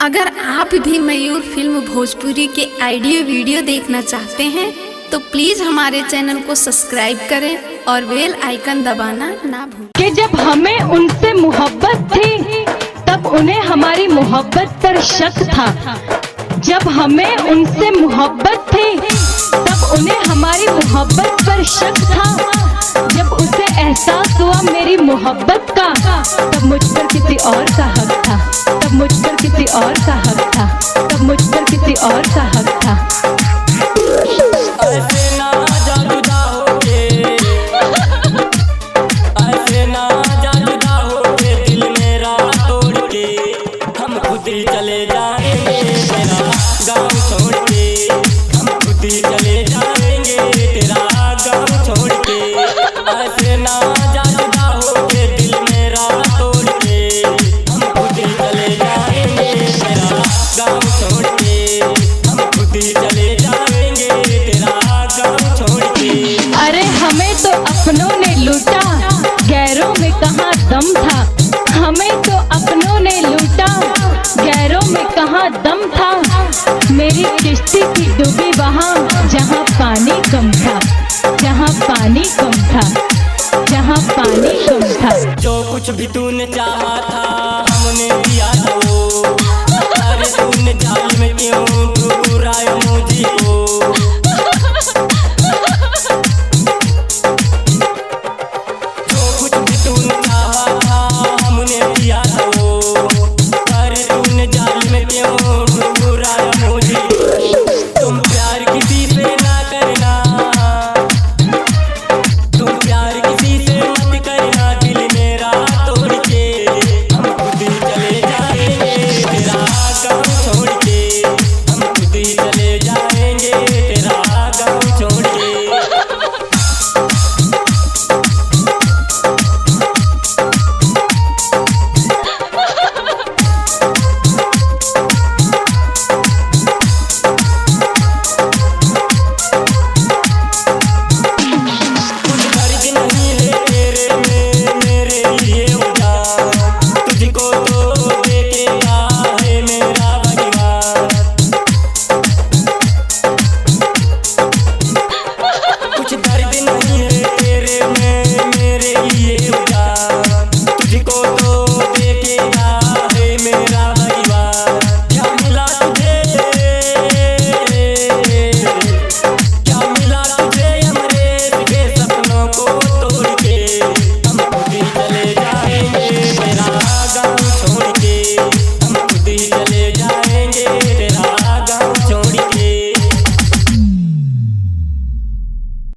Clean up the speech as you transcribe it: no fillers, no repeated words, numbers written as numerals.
अगर आप भी मयूर फिल्म भोजपुरी के ऑडियो वीडियो देखना चाहते हैं तो प्लीज हमारे चैनल को सब्सक्राइब करें और बेल आइकन दबाना ना भूलें। कि जब हमें उनसे मोहब्बत थी तब उन्हें हमारी मोहब्बत पर शक था। जब हमें उनसे मोहब्बत थी तब उन्हें हमारी मोहब्बत पर शक था। जब उसे एहसास हुआ मेरी मोहब्बत का तब मुझ पर किसी और का हक था। तब मुझ पर किसी और का हक था। तब मुझ पर किसी और का हक था। ऐसे ना जा जुदा होके, ऐसे ना जा जुदा होके, दिल मेरा तोड़ के हम खुद ही चले जाएंगे तेरा गाँव छोड़ के। हम खुद ही चले जाएंगे तेरा गाँव छोड़ के। ऐसे ना जा जुदा होके, दिल मेरा तोड़ के हम खुद ही चले जाएंगे तेरा गाँव छोड़ के। हम खुद ही चले जाएंगे तेरा गाँव छोड़ के। अरे हमें तो अपनों ने लूटा, गैरों में कहाँ दम था। हमें तो अपनों ने लूटा, गैरों में कहाँ दम था। मेरी किश्ती